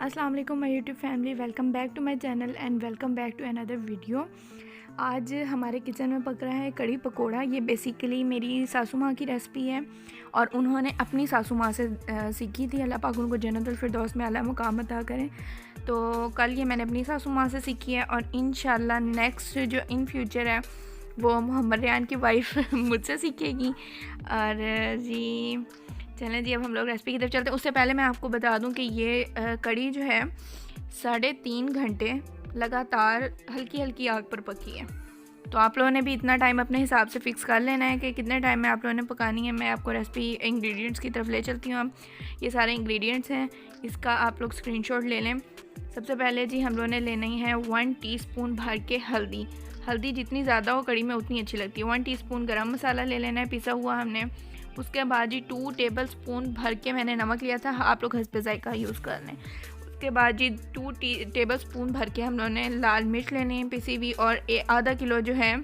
अस्सलाम वालेकुम my YouTube family, welcome back to my channel and welcome back to another video. आज हमारे kitchen में पक रहा है कड़ी पकोड़ा। ये बेसिकली मेरी सासू माँ की रेसिपी है और उन्होंने अपनी सासू माँ से सीखी थी। अल्लाह पाक उनको जन्नतुल फिरदौस में आला मुकाम अता करें। तो कल ये मैंने अपनी सासू माँ से सीखी है और इंशाल्लाह नेक्स्ट जो इन फ्यूचर है वो मोहम्मद रेहान की वाइफ मुझसे सीखेगी। और जी चलें जी, अब हम लोग रेसिपी की तरफ चलते हैं। उससे पहले मैं आपको बता दूं कि ये कड़ी जो है 3.5 घंटे लगातार हल्की हल्की आग पर पकी है। तो आप लोगों ने भी इतना टाइम अपने हिसाब से फ़िक्स कर लेना है कि कितने टाइम में आप लोगों ने पकानी है। मैं आपको रेसिपी इंग्रेडिएंट्स की तरफ ले चलती हूँ। अब ये सारे इंग्रेडिएंट्स हैं, इसका आप लोग स्क्रीनशॉट ले लें। सबसे पहले जी हम लोगों ने लेनी है 1 टीस्पून भर के हल्दी। हल्दी जितनी ज़्यादा हो कड़ी में उतनी अच्छी लगती है। 1 टीस्पून गरम मसाला ले लेना है पिसा हुआ हमने। उसके बाद जी 2 टेबल स्पून भर के मैंने नमक लिया था, आप लोग हस्बे जायका यूज़ कर लें। उसके बाद जी 2 टेबल स्पून भर के हम लोगों ने लाल मिर्च लेनी है पिसी हुई, और आधा किलो जो है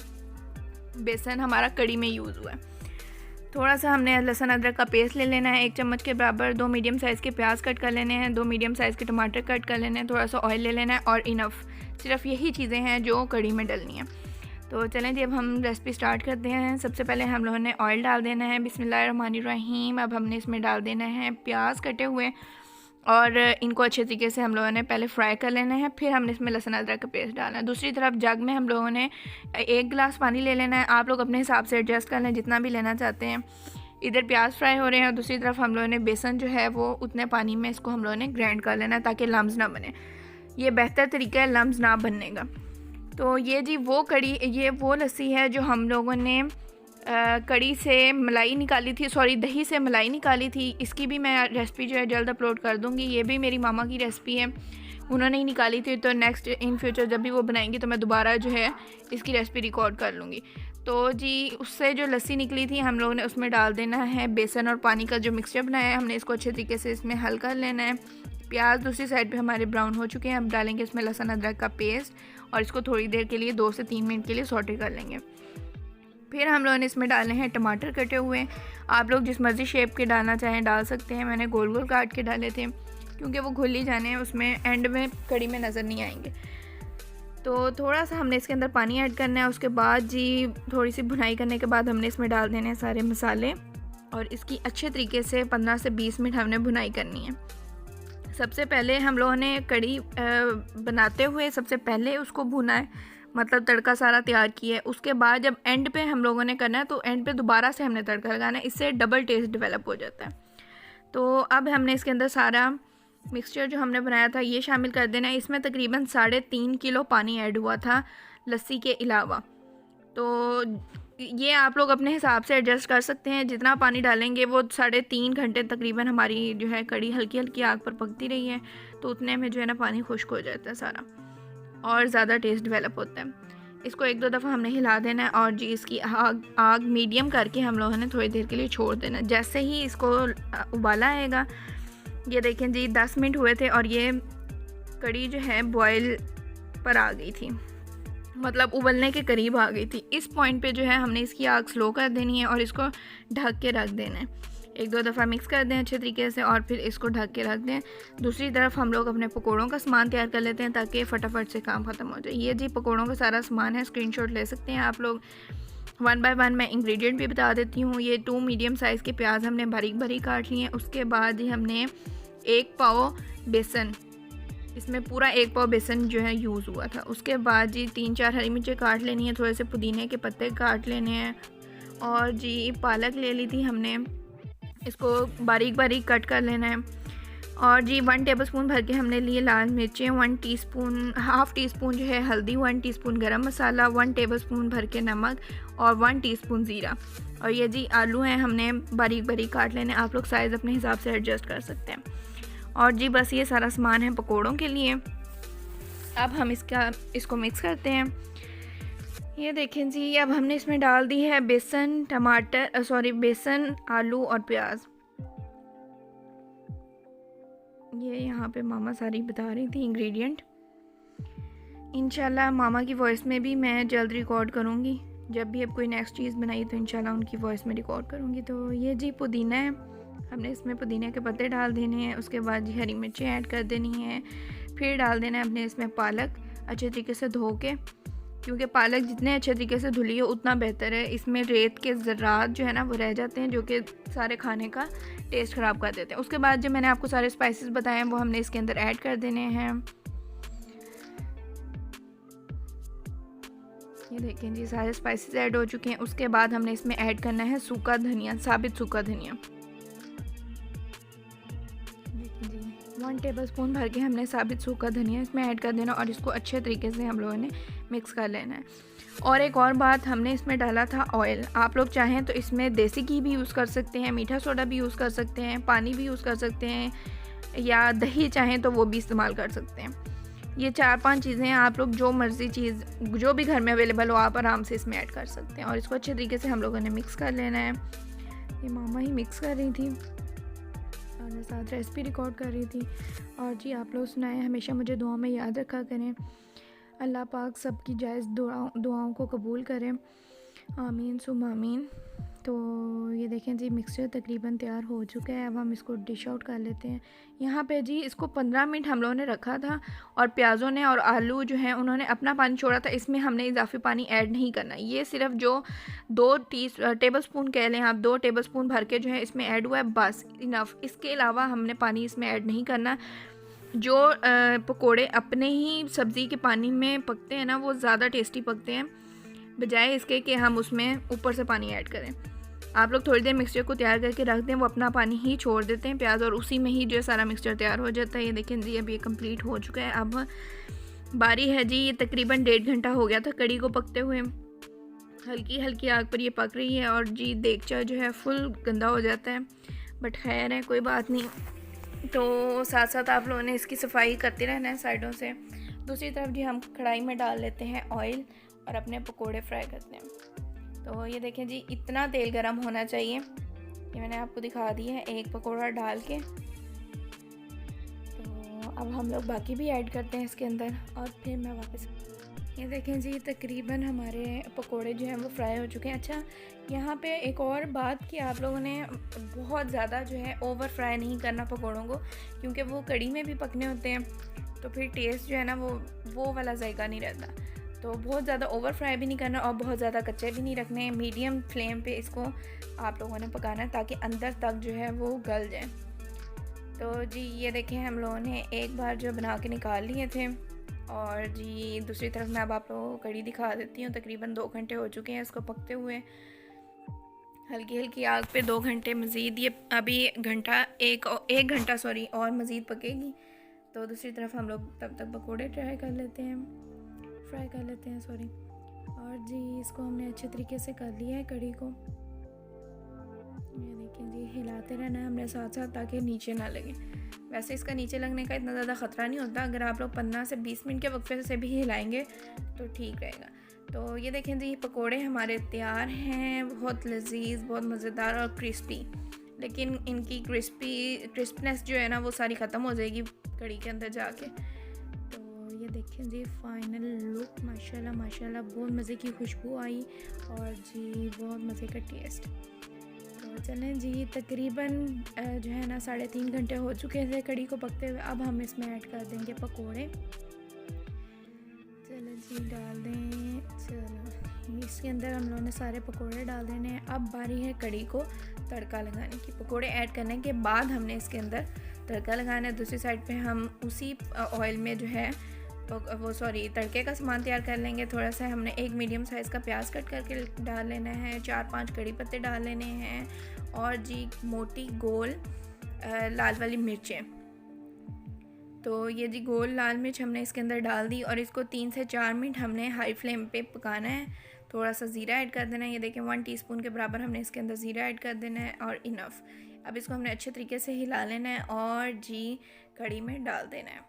बेसन हमारा कड़ी में यूज़ हुआ है। थोड़ा सा हमने लहसुन अदरक का पेस्ट ले लेना है 1 चम्मच के बराबर। 2 मीडियम साइज़ के प्याज कट कर लेने हैं। 2 मीडियम साइज़ के टमाटर कट कर लेने हैं। थोड़ा सा ऑयल ले लेना है और इनफ, सिर्फ यही चीज़ें हैं जो कड़ी में डलनी है। तो चलें जी, अब हम रेसिपी स्टार्ट करते हैं। सबसे पहले हम लोगों ने ऑयल डाल देना है। बिस्मिल्लाहिर्रहमानिर्रहीम। अब हमने इसमें डाल देना है प्याज कटे हुए और इनको अच्छे तरीके से हम लोगों ने पहले फ्राई कर लेना है। फिर हमने इसमें लहसुन अदरक का पेस्ट डालना है। दूसरी तरफ जग में हम लोगों ने 1 गिलास पानी ले लेना है। आप लोग अपने हिसाब से एडजस्ट कर लें जितना भी लेना चाहते हैं। इधर प्याज फ्राई हो रहे हैं और दूसरी तरफ हम लोगों ने बेसन जो है वो उतने पानी में इसको हम लोगों ने ग्राइंड कर लेना है ताकि लम्स ना बने। ये बेहतर तरीका है लम्स ना बनने का। तो ये जी वो कड़ी, ये वो लस्सी है जो हम लोगों ने कड़ी से मलाई निकाली थी, सॉरी दही से मलाई निकाली थी। इसकी भी मैं रेसिपी जो है जल्द अपलोड कर दूँगी। ये भी मेरी मामा की रेसिपी है, उन्होंने ही निकाली थी। तो नेक्स्ट इन फ्यूचर जब भी वो बनाएंगी तो मैं दोबारा जो है इसकी रेसिपी रिकॉर्ड कर लूँगी। तो जी उससे जो लस्सी निकली थी हम लोगों ने उसमें डाल देना है बेसन और पानी का जो मिक्सचर बनाया है हमने, इसको अच्छे तरीके से इसमें हल कर लेना है। प्याज दूसरी साइड पे हमारे ब्राउन हो चुके हैं। अब डालेंगे इसमें लहसुन अदरक का पेस्ट और इसको थोड़ी देर के लिए 2 से 3 मिनट के लिए सौटे कर लेंगे। फिर हम लोगों ने इसमें डालने हैं टमाटर कटे हुए। आप लोग जिस मर्ज़ी शेप के डालना चाहें डाल सकते हैं। मैंने गोल गोल काट के डाले थे क्योंकि वो घुल ही जाने हैं, उसमें एंड में कड़ी में नज़र नहीं आएंगे। तो थोड़ा सा हमने इसके अंदर पानी ऐड करना है। उसके बाद जी थोड़ी सी भुनाई करने के बाद हमने इसमें डाल देने हैं सारे मसाले और इसकी अच्छे तरीके से 15 से 20 मिनट हमने भुनाई करनी है। सबसे पहले हम लोगों ने कड़ी बनाते हुए सबसे पहले उसको भुना है, मतलब तड़का सारा तैयार किया है। उसके बाद जब एंड पे हम लोगों ने करना है तो एंड पे दोबारा से हमने तड़का लगाना है, इससे डबल टेस्ट डेवलप हो जाता है। तो अब हमने इसके अंदर सारा मिक्सचर जो हमने बनाया था ये शामिल कर देना है। इसमें तकरीबन 3.5 किलो पानी ऐड हुआ था लस्सी के अलावा। तो ये आप लोग अपने हिसाब से एडजस्ट कर सकते हैं, जितना पानी डालेंगे वो 3.5 घंटे तकरीबन हमारी जो है कड़ी हल्की हल्की आग पर पकती रही है तो उतने में जो है ना पानी खुश्क हो जाता है सारा और ज़्यादा टेस्ट डेवलप होता है। इसको 1-2 दफ़ा हमने हिला देना है और जी इसकी आग मीडियम करके हम लोगों ने थोड़ी देर के लिए छोड़ देना है। जैसे ही इसको उबाला आएगा, ये देखें जी 10 मिनट हुए थे और ये कड़ी जो है बॉयल पर आ गई थी, मतलब उबलने के करीब आ गई थी। इस पॉइंट पे जो है हमने इसकी आग स्लो कर देनी है और इसको ढक के रख देना है। 1-2 दफ़ा मिक्स कर दें अच्छे तरीके से और फिर इसको ढक के रख दें। दूसरी तरफ हम लोग अपने पकोड़ों का सामान तैयार कर लेते हैं ताकि फटाफट से काम ख़त्म हो जाए। ये जी पकोड़ों का सारा सामान है, स्क्रीनशॉट ले सकते हैं आप लोग। 1 बाय 1 मैं इंग्रेडिएंट भी बता देती हूँ। ये 2 मीडियम साइज़ के प्याज हमने बारीक बारीक काट लिए हैं। उसके बाद ही हमने 1 पाव बेसन, इसमें पूरा 1 पाव बेसन जो है यूज़ हुआ था। उसके बाद जी 3-4 हरी मिर्चें काट लेनी है, थोड़े से पुदीने के पत्ते काट लेने हैं और जी पालक ले ली थी हमने, इसको बारीक बारीक कट कर लेना है। और जी 1 टेबलस्पून भर के हमने लिए लाल मिर्चें, 1 टीस्पून जो है हल्दी, 1 टीस्पून गरम मसाला, 1 टेबलस्पून भर के नमक और 1 टीस्पून ज़ीरा। और ये जी आलू हैं हमने बारीक बारीक काट लेने, आप लोग साइज़ अपने हिसाब से एडजस्ट कर सकते हैं। और जी बस ये सारा सामान है पकोड़ों के लिए। अब हम इसको मिक्स करते हैं। ये देखें जी, अब हमने इसमें डाल दी है बेसन, बेसन, आलू और प्याज। ये यहाँ पे मामा सारी बता रही थी इंग्रेडिएंट। इंशाल्लाह मामा की वॉइस में भी मैं जल्द रिकॉर्ड करूँगी जब भी अब कोई नेक्स्ट चीज़ बनाई तो इंशाल्लाह उनकी वॉइस में रिकॉर्ड करूँगी। तो ये जी पुदीना है, हमने इसमें पुदीने के पत्ते डाल देने हैं। उसके बाद जी हरी मिर्ची ऐड कर देनी है। फिर डाल देना है अपने इसमें पालक, अच्छे तरीके से धो के, क्योंकि पालक जितने अच्छे तरीके से धुली हो उतना बेहतर है। इसमें रेत के ज़रात जो है ना वो रह जाते हैं, जो कि सारे खाने का टेस्ट ख़राब कर देते हैं। उसके बाद जो मैंने आपको सारे स्पाइसेस बताए हैं वो हमने इसके अंदर ऐड कर देने हैं। ये देखें जी सारे स्पाइसेस ऐड हो चुके हैं। उसके बाद हमने इसमें ऐड करना है सूखा धनिया, साबित सूखा धनिया। देखिए जी 1 टेबलस्पून भर के हमने साबित सूखा धनिया इसमें ऐड कर देना और इसको अच्छे तरीके से हम लोगों ने मिक्स कर लेना है। और एक और बात, हमने इसमें डाला था ऑयल। आप लोग चाहें तो इसमें देसी घी भी यूज़ कर सकते हैं, मीठा सोडा भी यूज़ कर सकते हैं, पानी भी यूज़ कर सकते हैं, या दही चाहें तो वो भी इस्तेमाल कर सकते हैं। ये 4-5 चीज़ें हैं, आप लोग जो मर्ज़ी चीज़ जो भी घर में अवेलेबल हो आप आराम से इसमें ऐड कर सकते हैं। और इसको अच्छे तरीके से हम लोगों ने मिक्स कर लेना है। ये मामा ही मिक्स कर रही थी और मैं साथ रेसिपी रिकॉर्ड कर रही थी। और जी आप लोग सुनाएं, हमेशा मुझे दुआ में याद रखा करें। अल्लाह पाक सबकी जायज़ दुआओं को कबूल करें, आमीन सुम आमीन। तो ये देखें जी मिक्सचर तकरीबन तैयार हो चुका है। अब हम इसको डिश आउट कर लेते हैं। यहाँ पे जी इसको 15 मिनट हम लोगों ने रखा था और प्याज़ों ने और आलू जो हैं उन्होंने अपना पानी छोड़ा था। इसमें हमने इजाफी पानी ऐड नहीं करना। ये सिर्फ जो 2 टेबलस्पून कह लें आप, 2 टेबलस्पून भर के जो है इसमें ऐड हुआ है, बस इनफ। इसके अलावा हमने पानी इसमें ऐड नहीं करना। जो पकोड़े अपने ही सब्ज़ी के पानी में पकते हैं ना वो ज़्यादा टेस्टी पकते हैं, बजाय इसके कि हम उसमें ऊपर से पानी ऐड करें। आप लोग थोड़ी देर मिक्सचर को तैयार करके रख दें, वो अपना पानी ही छोड़ देते हैं प्याज, और उसी में ही जो है सारा मिक्सचर तैयार हो जाता है। ये देखें जी अब ये कंप्लीट हो चुका है। अब बारी है जी, ये तकरीबन 1.5 घंटा हो गया था कड़ी को पकते हुए। हल्की हल्की आग पर ये पक रही है और जी देगचा जो है फुल गंदा हो जाता है, बट खैर है कोई बात नहीं। तो साथ साथ आप लोगों ने इसकी सफाई करते रहना है साइडों से। दूसरी तरफ जी हम कढ़ाई में डाल लेते हैं ऑयल और अपने पकोड़े फ्राई करते हैं। तो ये देखें जी इतना तेल गरम होना चाहिए, ये मैंने आपको दिखा दिया है एक पकोड़ा डाल के। तो अब हम लोग बाकी भी ऐड करते हैं इसके अंदर और फिर मैं वापस। ये देखें जी तकरीबन हमारे पकोड़े जो हैं वो फ्राई हो चुके हैं। अच्छा यहाँ पे एक और बात कि आप लोगों ने बहुत ज़्यादा जो है ओवर फ्राई नहीं करना पकोड़ों को, क्योंकि वो कड़ी में भी पकने होते हैं, तो फिर टेस्ट जो है ना वो वाला जायका नहीं रहता। तो बहुत ज़्यादा ओवर फ्राई भी नहीं करना और बहुत ज़्यादा कच्चे भी नहीं रखने। मीडियम फ्लेम पे इसको आप लोगों ने पकाना है ताकि अंदर तक जो है वो गल जाए। तो जी ये देखें हम लोगों ने एक बार जो बना के निकाल लिए थे। और जी दूसरी तरफ मैं अब आप लोगों को कड़ी दिखा देती हूँ। तकरीबन 2 घंटे हो चुके हैं इसको पकते हुए, हल्की हल्की आग पे 2 घंटे मज़ीद। ये अभी एक घंटा और मज़ीद पकेगी। तो दूसरी तरफ हम लोग तब तक पकोड़े फ्राई कर लेते हैं। और जी इसको हमने अच्छे तरीके से कर लिया है कड़ी को। ये देखें जी हिलाते रहना है हमने साथ साथ ताकि नीचे ना लगे। वैसे इसका नीचे लगने का इतना ज़्यादा ख़तरा नहीं होता, अगर आप लोग 15 से 20 मिनट के वक्फे से भी हिलाएंगे तो ठीक रहेगा। तो ये देखें जी पकोड़े हमारे तैयार हैं, बहुत लजीज, बहुत मज़ेदार और क्रिस्पी। लेकिन इनकी क्रिस्पनेस जो है ना वो सारी ख़त्म हो जाएगी कड़ी के अंदर जाके। तो ये देखें जी फाइनल लुक, माशाल्लाह माशाल्लाह बहुत मज़े की खुशबू आई और जी बहुत मज़े का टेस्ट। तो चलें जी तकरीबन जो है ना 3.5 घंटे हो चुके थे कड़ी को पकते हुए। अब हम इसमें ऐड कर देंगे पकोड़े। चलो जी डाल दें, चलो इसके अंदर हम लोगों ने सारे पकोड़े डाल देने हैं। अब बारी है कड़ी को तड़का लगाने की। पकोड़े ऐड करने के बाद हमने इसके अंदर तड़का लगाना है। दूसरी साइड पे हम उसी ऑयल में जो है तड़के का सामान तैयार कर लेंगे। थोड़ा सा हमने एक मीडियम साइज़ का प्याज कट करके डाल लेना है, 4-5 कड़ी पत्ते डाल लेने हैं और जी मोटी गोल लाल वाली मिर्चें। तो ये जी गोल लाल मिर्च हमने इसके अंदर डाल दी और इसको 3 से 4 मिनट हमने हाई फ्लेम पे पकाना है। थोड़ा सा ज़ीरा ऐड कर देना है, ये देखें 1 टीस्पून के बराबर हमने इसके अंदर ज़ीरा ऐड कर देना है और इनफ। अब इसको हमने अच्छे तरीके से हिला लेना है और जी कड़ी में डाल देना है।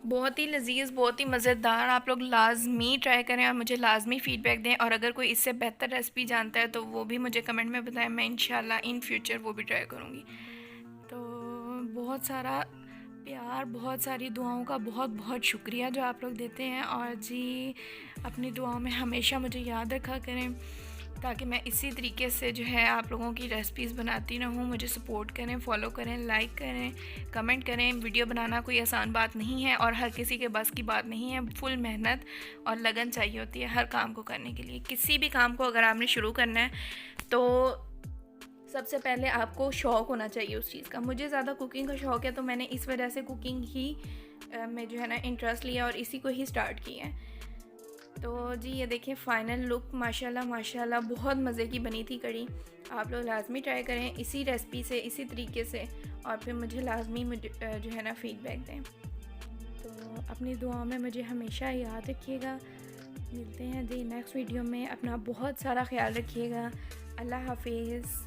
बहुत ही लजीज़, बहुत ही मज़ेदार, आप लोग लाजमी ट्राई करें और मुझे लाजमी फ़ीडबैक दें। और अगर कोई इससे बेहतर रेसिपी जानता है तो वो भी मुझे कमेंट में बताएं, मैं इंशाल्लाह इन फ्यूचर वो भी ट्राई करूँगी। तो बहुत सारा प्यार, बहुत सारी दुआओं का बहुत बहुत शुक्रिया जो आप लोग देते हैं। और जी अपनी दुआओं में हमेशा मुझे याद रखा करें, ताकि मैं इसी तरीके से जो है आप लोगों की रेसिपीज़ बनाती रहूँ। मुझे सपोर्ट करें, फॉलो करें, लाइक करें, कमेंट करें। वीडियो बनाना कोई आसान बात नहीं है और हर किसी के बस की बात नहीं है। फुल मेहनत और लगन चाहिए होती है हर काम को करने के लिए। किसी भी काम को अगर आपने शुरू करना है तो सबसे पहले आपको शौक़ होना चाहिए उस चीज़ का। मुझे ज़्यादा कुकिंग का शौक़ है, तो मैंने इस वजह से कुकिंग ही में जो है ना इंटरेस्ट लिया और इसी को ही स्टार्ट किया है। तो जी ये देखिए फ़ाइनल लुक, माशाल्लाह माशाल्लाह बहुत मज़े की बनी थी कड़ी। आप लोग लाज़मी ट्राई करें इसी रेसिपी से, इसी तरीके से, और फिर मुझे लाज़मी जो है ना फ़ीडबैक दें। तो अपनी दुआओं में मुझे हमेशा याद रखिएगा। मिलते हैं जी नेक्स्ट वीडियो में। अपना बहुत सारा ख्याल रखिएगा। अल्लाह हाफिज़।